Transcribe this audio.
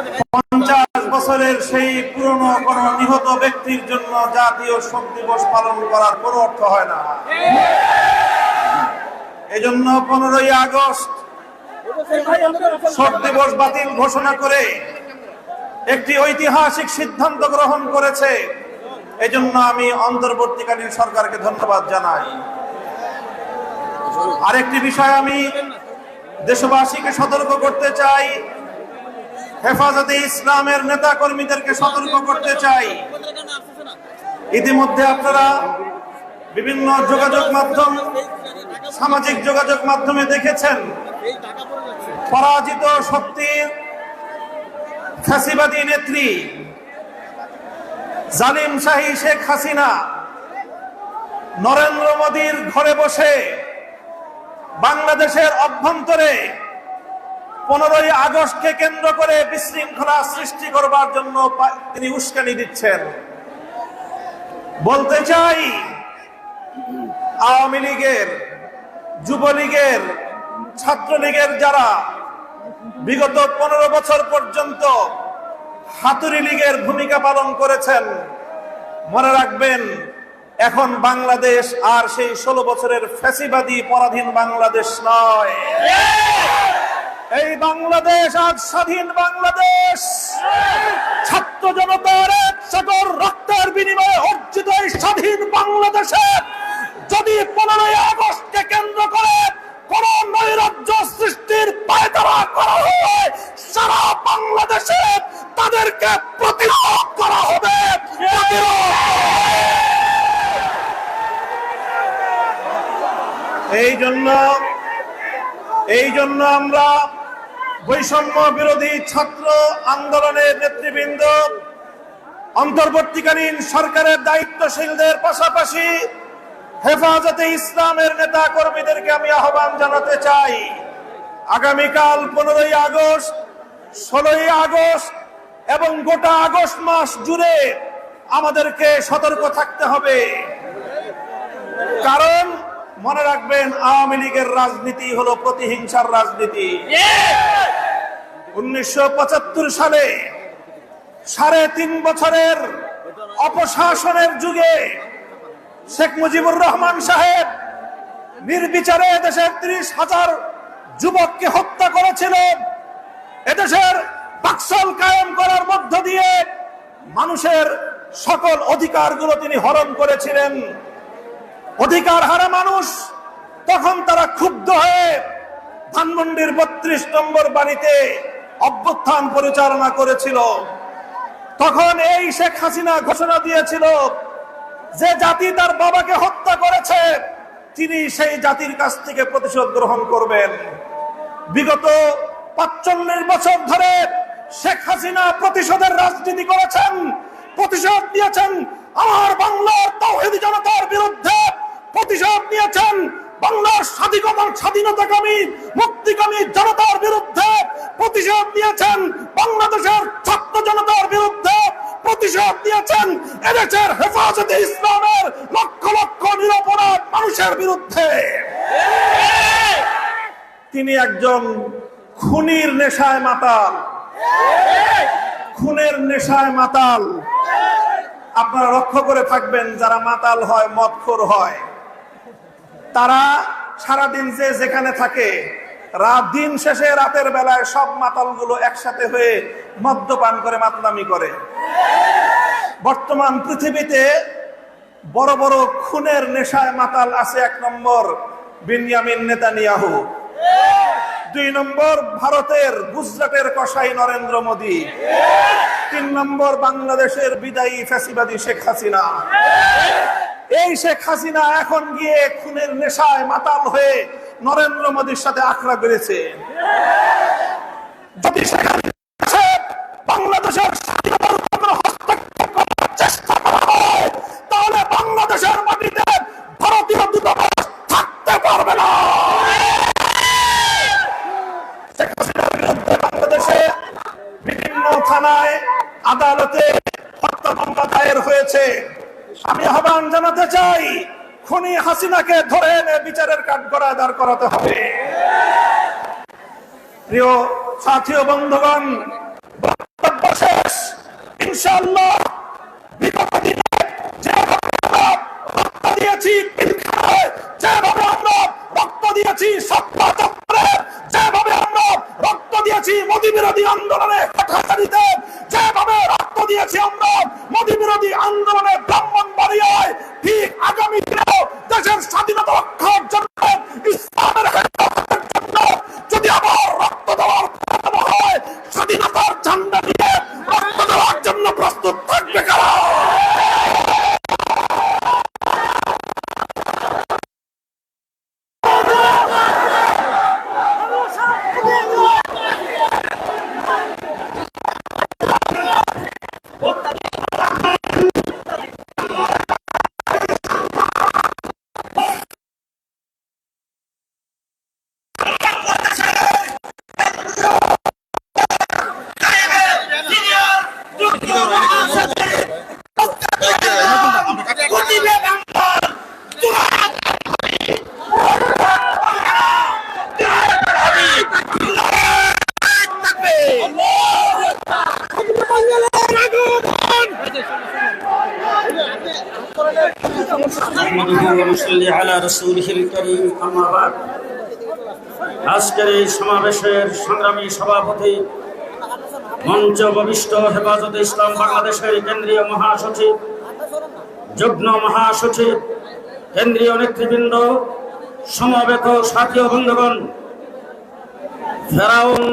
50 বছরের সেই পুরনো কোন নিহত ব্যক্তির জন্য জাতীয় শোক দিবস পালন করার কোনো অর্থ হয় না। এজন্য 15ই আগস্ট শোক দিবস বাতিল ঘোষণা করে একটি ঐতিহাসিক সিদ্ধান্ত গ্রহণ করেছে। এজন্য আমি অন্তর্বর্তীকালীন সরকারকে ধন্যবাদ জানাই। আরেকটি বিষয় আমি দেশবাসীকে সতর্ক করতে চাই, হেফাজতে ইসলামের নেতা কর্মীদেরকে সতর্ক করতে চাই। ইতিমধ্যে আপনারা বিভিন্ন যোগাযোগ মাধ্যম, সামাজিক যোগাযোগ মাধ্যমে দেখেছেন পরাজিত শক্তির ফ্যাসিবাদী নেত্রী জালিম শাহী শেখ হাসিনা নরেন্দ্র মোদীর ঘরে বসে বাংলাদেশের অভ্যন্তরে 15ই আগস্টকে কেন্দ্র করে বিশৃঙ্খলা সৃষ্টি করবার জন্য তিনি উস্কানি দিচ্ছেন। বলতে চাই, আওয়ামী লীগের, যুবলীগের, ছাত্রলীগের যারা বিগত 15 বছর পর্যন্ত হাতুড়ি লীগের ভূমিকা পালন করেছেন, মনে রাখবেন এখন বাংলাদেশ আর সেই 16 বছরের ফ্যাসিবাদী পরাধীন বাংলাদেশ নয়। এই বাংলাদেশ আজ স্বাধীন বাংলাদেশ। ছাত্র জনতার এক সাগর রক্তের বিনিময়ে অর্জিত এই স্বাধীন বাংলাদেশে যদি 15ই আগস্টকে কেন্দ্র করে কোন নৈরাজ্য সৃষ্টির পায়তারা করা হয়, সারা বাংলাদেশে তাদেরকে প্রতিরোধ করা হবে। এই জন্য আমরা বৈষম্য বিরোধী ছাত্র আন্দোলনের নেতৃবৃন্দ, অন্তর্বর্তীকালীন সরকারের দায়িত্বশীলদের পাশাপাশি হেফাজতে ইসলামের নেতা কর্মীদেরকে আমি আহ্বান জানাতে চাই, আগামীকাল 15ই আগস্ট, 16ই আগস্ট এবং গোটা আগস্ট মাস জুড়ে আমাদেরকে সতর্ক থাকতে হবে। কারণ মনে রাখবেন, আওয়ামী লীগের রাজনীতি হলো প্রতিহিংসার রাজনীতি। 1975 সালে 3.5 বছরের অপশাসনের যুগে শেখ মুজিবুর রহমান সাহেব নির্বিচারে দেশের 30,000 যুবককে হত্যা করেছিলেন। এদেশের বাকশাল কায়েম করার মধ্য দিয়ে মানুষের সকল অধিকারগুলো তিনি হরণ করেছিলেন। অধিকার হারা মানুষ তখন তারা ক্ষুব্ধ হয়ে ধানমন্ডির 32 নম্বর বাড়িতে অভ্যুত্থান পরিচালনা করেছিল। তখন এই শেখ হাসিনা ঘোষণা দিয়েছিল যে জাতি তার বাবাকে হত্যা করেছে তিনি সেই জাতির কাছ থেকে প্রতিশোধ গ্রহণ করবেন। বিগত 45 বছর ধরে শেখ হাসিনা প্রতিশোধের রাজনীতি করেছেন, প্রতিশোধ নিয়েছেন আমার বাংলার তাওহীদি জনতার বিরুদ্ধে, প্রতিশোধ নিয়েছেন বাংলার স্বাধীনতাকামী মুক্তিকামী জনতার বিরুদ্ধে, প্রতিশোধ নিয়েছেন বাংলাদেশের ছাত্র জনতার বিরুদ্ধে, প্রতিশোধ নিয়েছেন এদেশের হেফাজতে ইসলামের লক্ষ লক্ষ নিরপরাধ মানুষের বিরুদ্ধে। তিনি একজন খুনির নেশায় মাতাল, খুনের নেশায় মাতাল। আপনারা লক্ষ্য করে থাকবেন, যারা মাতাল হয়, মদখোর হয়, তারা সারাদিন যে যেখানে থাকে, দিন শেষে রাতের বেলায় সব মাতালগুলো একসাথে হয়ে মদ্যপান করে মাতলামি করে। বর্তমান পৃথিবীতে বড় বড় খুনের নেশায় মাতাল আছে। 1 নম্বর বিনিয়ামিন নেতানিয়াহু, 2 নম্বর ভারতের গুজরাটের কসাই নরেন্দ্র মোদী, 3 নম্বর বাংলাদেশের বিদায়ী ফ্যাসিবাদী শেখ হাসিনা। এই শেখ হাসিনা এখন গিয়ে খুনের নেশায় মাতাল হয়ে নরেন্দ্র মোদীর সাথে আখড়া করেছে। যদি বাংলাদেশের স্বাধীনতার উপর হস্তক্ষেপ করার চেষ্টা করা হয়, তাহলে বাংলাদেশের মাটিতে ভারতীয় দূতাবাস থাকতে পারবে না। শেখ হাসিনার বিরুদ্ধে বাংলাদেশে বিভিন্ন থানায়, আদালতে হত্যা মামলা দায়ের হয়েছে। আমি আহ্বান জানাতে চাই, খুনি হাসিনাকে ধরে এনে বিচারের কাঠগড়ায় দাঁড় করাতে হবে। প্রিয় সাথী ও বন্ধুগণ, ইনশাআল্লাহ বিগত দিনে যেভাবে আমরা রক্ত দিয়েছি পিলখানায়, যেভাবে আমরা রক্ত দিয়েছি সত্তা চক্রে, যেভাবে আমরা রক্ত দিয়েছি মোদী বিরোধী আন্দোলনে হাটহাজারীতে, যেভাবে রক্ত দিয়েছি আমরা মোদী বিরোধী আন্দোলনে ব্রাহ্মণবাড়িয়ায়, ঠিক আগামী দিনেও দেশের স্বাধীনতা রক্ষার জন্য, ইসলামের হেফাজতের জন্য যদি আবার রক্ত দেওয়ার প্রয়োজন হয়, স্বাধীনতার ঝান্ডা নিয়ে রক্ত দেওয়ার জন্য প্রস্তুত থাকবে কারা? আজকের এই সমাবেশের সংগ্রামী সভাপতি, মঞ্চ উপবিষ্ট হেফাজতে ইসলাম বাংলাদেশের কেন্দ্রীয় মহাসচিব, যুগ্ম মহাসচিব, কেন্দ্রীয় নেতৃবৃন্দ, সমবেত সাথী ও বন্ধুগণ, ফেরাউন